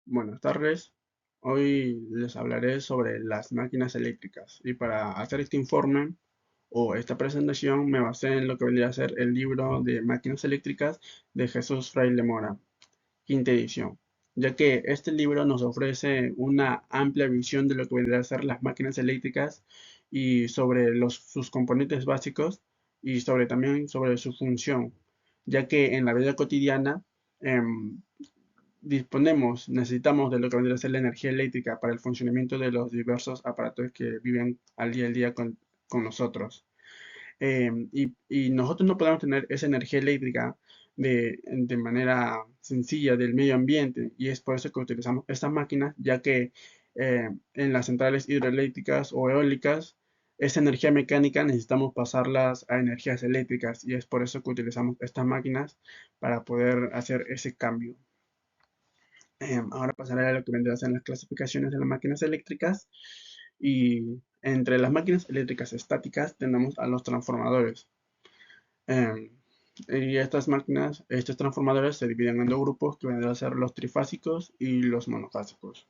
Buenas tardes. Hoy les hablaré sobre las máquinas eléctricas y para hacer este informe o esta presentación me basé en lo que vendría a ser el libro de máquinas eléctricas de Jesús Fraile Mora, quinta edición, ya que este libro nos ofrece una amplia visión de lo que vendría a ser las máquinas eléctricas y sobre sus componentes básicos y también sobre su función, ya que en la vida cotidiana em, necesitamos de lo que vendría a ser la energía eléctrica para el funcionamiento de los diversos aparatos que viven al día con nosotros. Y nosotros no podemos tener esa energía eléctrica de manera sencilla del medio ambiente y es por eso que utilizamos estas máquinas, ya que en las centrales hidroeléctricas o eólicas, esa energía mecánica necesitamos pasarlas a energías eléctricas y es por eso que utilizamos estas máquinas para poder hacer ese cambio. Ahora pasaré a lo que vendrá a ser las clasificaciones de las máquinas eléctricas. Y entre las máquinas eléctricas estáticas tenemos a los transformadores. Em, y estos transformadores se dividen en dos grupos que vendrán a ser los trifásicos y los monofásicos.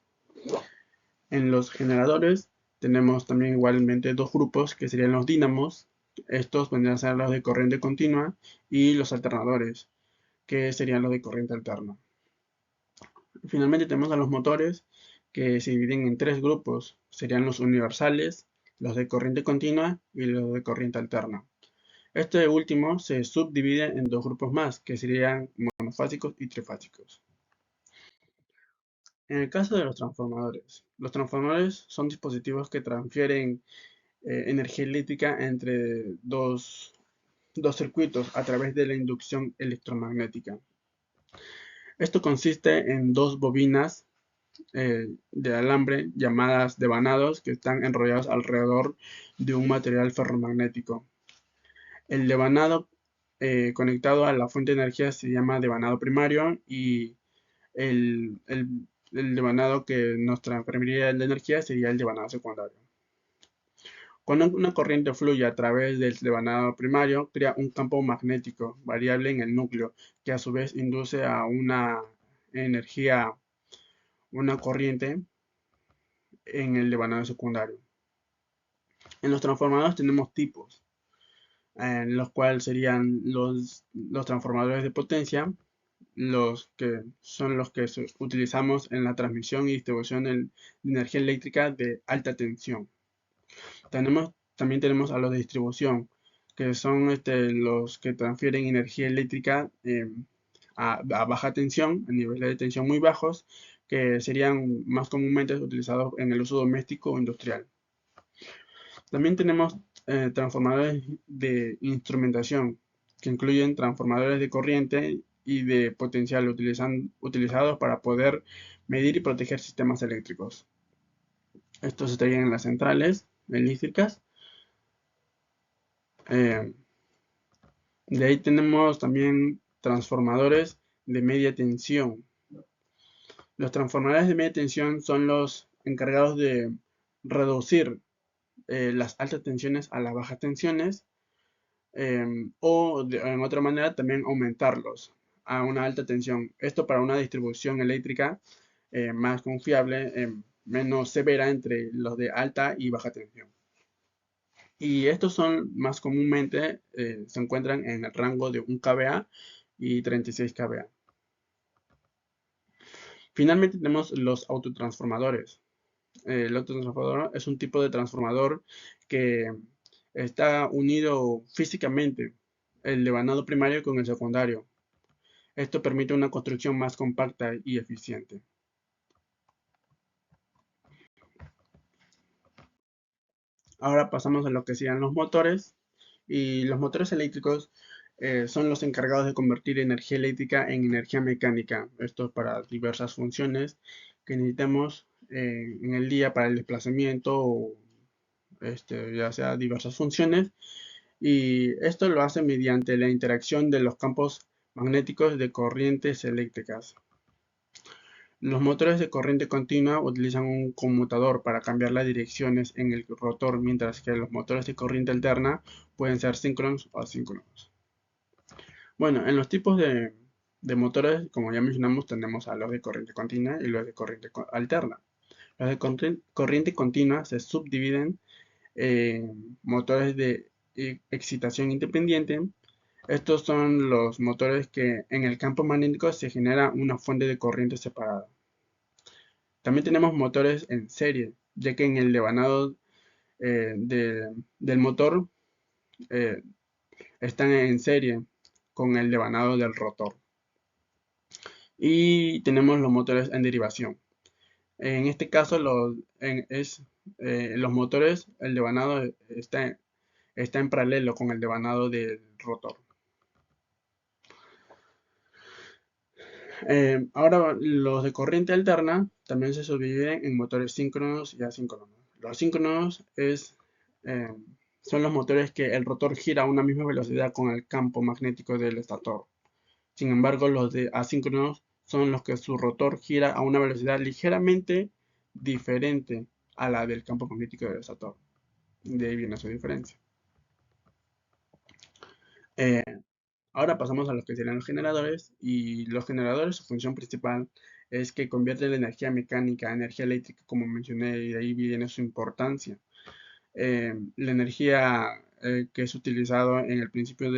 En los generadores tenemos también igualmente dos grupos que serían los dínamos. Estos vendrían a ser los de corriente continua y los alternadores, que serían los de corriente alterna. Finalmente tenemos a los motores que se dividen en tres grupos. Serían los universales, los de corriente continua y los de corriente alterna. Este último se subdivide en dos grupos más, que serían monofásicos y trifásicos. En el caso de los transformadores son dispositivos que transfieren energía eléctrica entre dos circuitos a través de la inducción electromagnética. Esto consiste en dos bobinas de alambre llamadas devanados que están enrollados alrededor de un material ferromagnético. El devanado conectado a la fuente de energía se llama devanado primario y el, el, el devanado que nos transferiría la energía sería el devanado secundario. Cuando una corriente fluye a través del devanado primario, crea un campo magnético variable en el núcleo, que a su vez induce a una corriente en el devanado secundario. En los transformadores tenemos tipos, en los cuales serían los transformadores de potencia, los que son los que utilizamos en la transmisión y distribución de energía eléctrica de alta tensión. También tenemos a los de distribución, que son los que transfieren energía eléctrica a baja tensión, a niveles de tensión muy bajos, que serían más comúnmente utilizados en el uso doméstico o industrial. También tenemos transformadores de instrumentación, que incluyen transformadores de corriente y de potencial utilizados para poder medir y proteger sistemas eléctricos. Estos estarían en las centrales eléctricas. Eh, de ahí tenemos también transformadores de media tensión. Los transformadores de media tensión son los encargados de reducir las altas tensiones a las bajas tensiones en otra manera también aumentarlos a una alta tensión. Esto para una distribución eléctrica más confiable, menos severa entre los de alta y baja tensión. Y estos son más comúnmente, se encuentran en el rango de 1 kVA y 36 kVA. Finalmente tenemos los autotransformadores. El autotransformador es un tipo de transformador que está unido físicamente el devanado primario con el secundario. Esto permite una construcción más compacta y eficiente. Ahora pasamos a lo que serían los motores. Y los motores eléctricos son los encargados de convertir energía eléctrica en energía mecánica. Esto es para diversas funciones que necesitamos en el día para el desplazamiento o ya sea diversas funciones. Y esto lo hace mediante la interacción de los campos magnéticos de corrientes eléctricas. Los motores de corriente continua utilizan un conmutador para cambiar las direcciones en el rotor, mientras que los motores de corriente alterna pueden ser síncronos o asíncronos. Bueno, en los tipos de motores, como ya mencionamos, tenemos a los de corriente continua y los de corriente alterna. Los de corriente continua se subdividen en motores de excitación independiente. Estos son los motores que en el campo magnético se genera una fuente de corriente separada. También tenemos motores en serie, ya que en el devanado del motor eh, están en serie con el devanado del rotor. Y tenemos los motores en derivación. En este caso, los motores, el devanado está en paralelo con el devanado del rotor. Ahora, los de corriente alterna también se subdividen en motores síncronos y asíncronos. Los síncronos eh, son los motores que el rotor gira a una misma velocidad con el campo magnético del estator. Sin embargo, los de asíncronos son los que su rotor gira a una velocidad ligeramente diferente a la del campo magnético del estator. De ahí viene su diferencia. Eh, Ahora pasamos a los que serían los generadores. Y los generadores, su función principal es que convierten la energía mecánica a energía eléctrica, como mencioné, y de ahí viene su importancia. La energía que es utilizado en el principio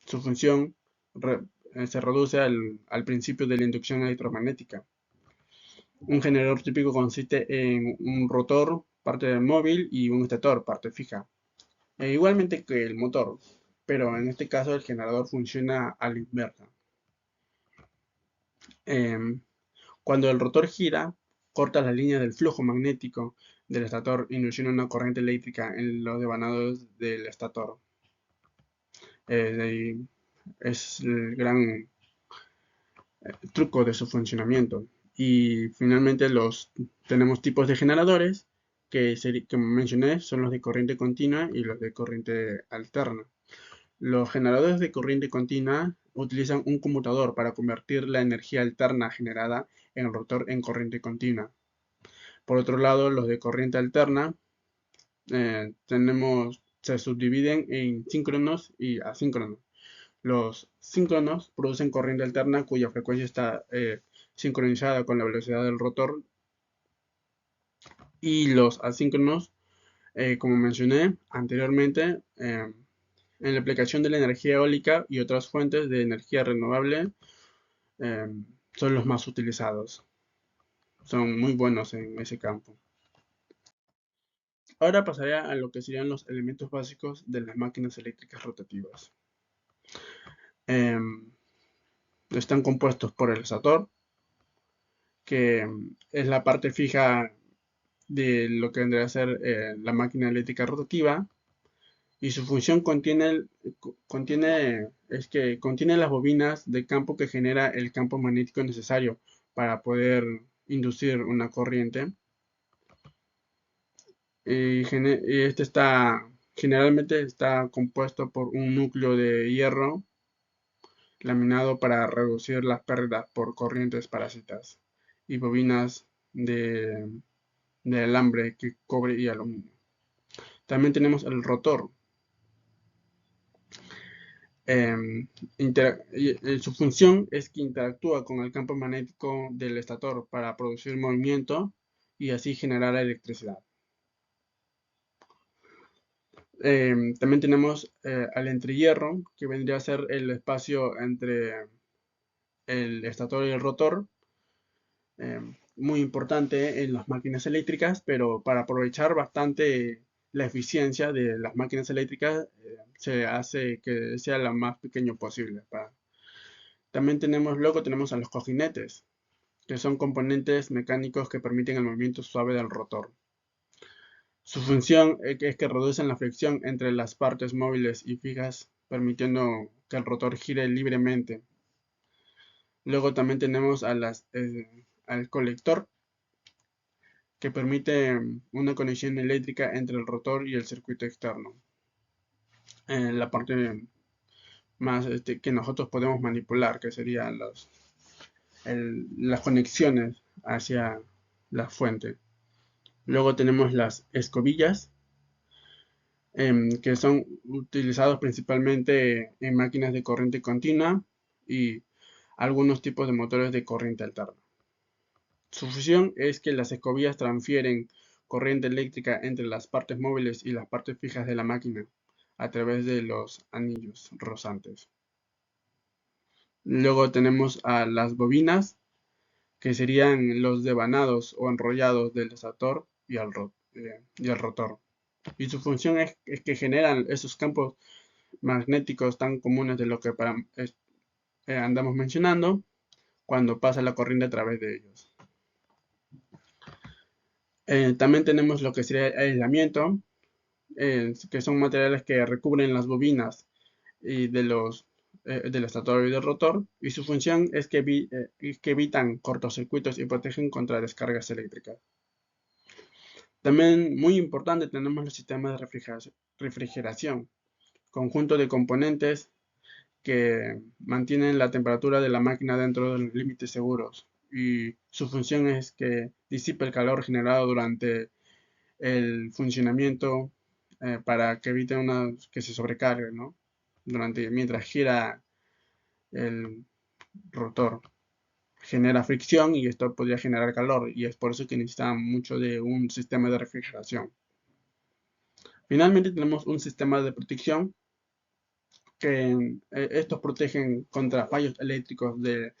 su función se reduce al principio de la inducción electromagnética. Un generador típico consiste en un rotor, parte móvil, y un estator, parte fija. Igualmente que el motor, pero en este caso el generador funciona a la inversa. Em, Cuando el rotor gira, corta las líneas del flujo magnético del estator, induciendo una corriente eléctrica en los devanados del estator. De ahí es el gran truco de su funcionamiento. Y finalmente tenemos tipos de generadores que, como mencioné, son los de corriente continua y los de corriente alterna. Los generadores de corriente continua utilizan un conmutador para convertir la energía alterna generada en el rotor en corriente continua. Por otro lado, los de corriente alterna se subdividen en síncronos y asíncronos. Los síncronos producen corriente alterna cuya frecuencia está sincronizada con la velocidad del rotor, y los asíncronos, como mencioné anteriormente, en la aplicación de la energía eólica y otras fuentes de energía renovable, eh, son los más utilizados. Son muy buenos en ese campo. Ahora pasaré a lo que serían los elementos básicos de las máquinas eléctricas rotativas. Em, Están compuestos por el estator, que es la parte fija de lo que vendría a ser la máquina eléctrica rotativa, y su función contiene las bobinas de campo que genera el campo magnético necesario para poder inducir una corriente. Y generalmente está compuesto por un núcleo de hierro laminado para reducir las pérdidas por corrientes parásitas, y bobinas de alambre, que cobre y aluminio. También tenemos el rotor. Su función es que interactúa con el campo magnético del estator para producir movimiento y así generar electricidad. También tenemos al entrehierro, que vendría a ser el espacio entre el estator y el rotor, muy importante en las máquinas eléctricas, pero para aprovechar bastante la eficiencia de las máquinas eléctricas, se hace que sea lo más pequeño posible. También luego tenemos a los cojinetes, que son componentes mecánicos que permiten el movimiento suave del rotor. Su función es que reducen la fricción entre las partes móviles y fijas, permitiendo que el rotor gire libremente. Luego también tenemos al colector, que permite una conexión eléctrica entre el rotor y el circuito externo. La parte más que nosotros podemos manipular, que serían las conexiones hacia la fuente. Luego tenemos las escobillas, que son utilizados principalmente en máquinas de corriente continua, y algunos tipos de motores de corriente alterna. Su función es que las escobillas transfieren corriente eléctrica entre las partes móviles y las partes fijas de la máquina a través de los anillos rozantes. Luego tenemos a las bobinas, que serían los devanados o enrollados del estator y el rotor. Y su función es que generan esos campos magnéticos tan comunes de lo que andamos mencionando cuando pasa la corriente a través de ellos. También tenemos lo que sería el aislamiento, que son materiales que recubren las bobinas y del estator y del rotor, y su función es que evitan cortocircuitos y protegen contra descargas eléctricas. También muy importante tenemos los sistemas de refrigeración, conjunto de componentes que mantienen la temperatura de la máquina dentro de los límites seguros, y su función es que disipe el calor generado durante el funcionamiento, para que evite que se sobrecargue, ¿no? Mientras gira el rotor. Genera fricción y esto podría generar calor, y es por eso que necesitan mucho de un sistema de refrigeración. Finalmente tenemos un sistema de protección que estos protegen contra fallos eléctricos de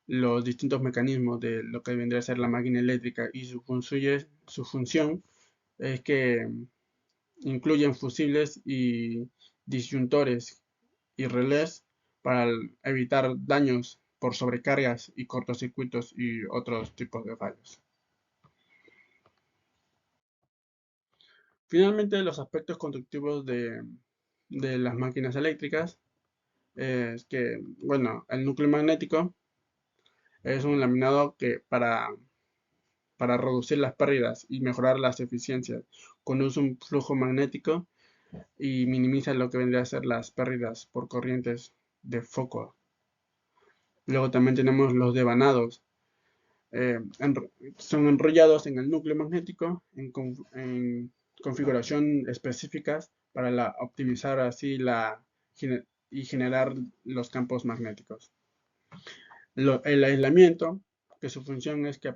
los distintos mecanismos de lo que vendría a ser la máquina eléctrica, y su función es que incluyen fusibles y disyuntores y relés para evitar daños por sobrecargas y cortocircuitos y otros tipos de fallos. Finalmente, los aspectos constructivos de las máquinas eléctricas es que, bueno, el núcleo magnético es un laminado que para reducir las pérdidas y mejorar las eficiencias, conduce un flujo magnético y minimiza lo que vendría a ser las pérdidas por corrientes de foco. Luego también tenemos los devanados. eh, Son enrollados en el núcleo magnético en configuración específicas para optimizar así y generar los campos magnéticos. El aislamiento, que su función es que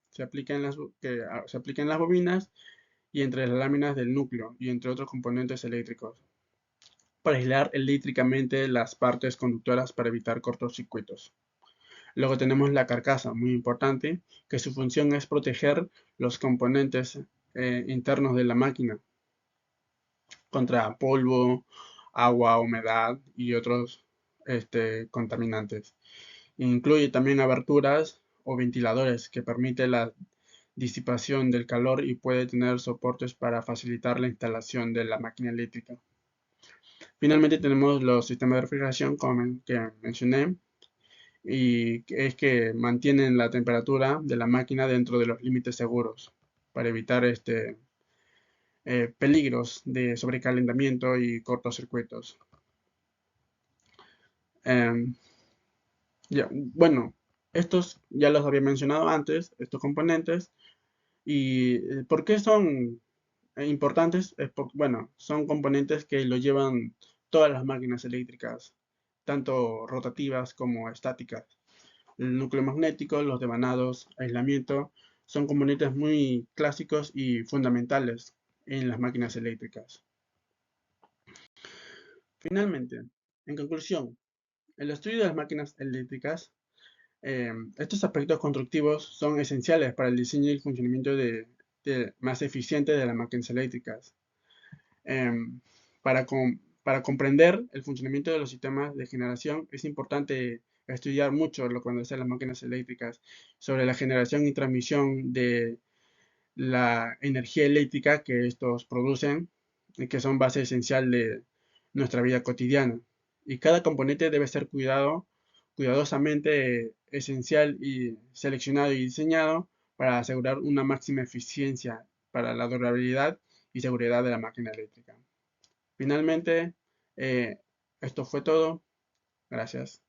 se aplica en las bobinas y entre las láminas del núcleo y entre otros componentes eléctricos, para aislar eléctricamente las partes conductoras para evitar cortocircuitos. Luego tenemos la carcasa, muy importante, que su función es proteger los componentes internos de la máquina contra polvo, agua, humedad y otros contaminantes. Incluye también aberturas o ventiladores que permiten la disipación del calor y puede tener soportes para facilitar la instalación de la máquina eléctrica. Finalmente tenemos los sistemas de refrigeración, como que mencioné, y es que mantienen la temperatura de la máquina dentro de los límites seguros para evitar peligros de sobrecalentamiento y cortocircuitos. Em, bueno, estos ya los había mencionado antes, estos componentes. ¿Y por qué son importantes? Bueno, son componentes que lo llevan todas las máquinas eléctricas, tanto rotativas como estáticas. El núcleo magnético, los devanados, aislamiento, son componentes muy clásicos y fundamentales en las máquinas eléctricas. Finalmente, en conclusión, el estudio de las máquinas eléctricas, estos aspectos constructivos son esenciales para el diseño y el funcionamiento más eficiente de las máquinas eléctricas. Em, para, para comprender el funcionamiento de los sistemas de generación es importante estudiar mucho lo que van a ser las máquinas eléctricas, sobre la generación y transmisión de la energía eléctrica que estos producen y que son base esencial de nuestra vida cotidiana. Y cada componente debe ser cuidadosamente esencial y seleccionado y diseñado para asegurar una máxima eficiencia para la durabilidad y seguridad de la máquina eléctrica. Finalmente, esto fue todo. Gracias.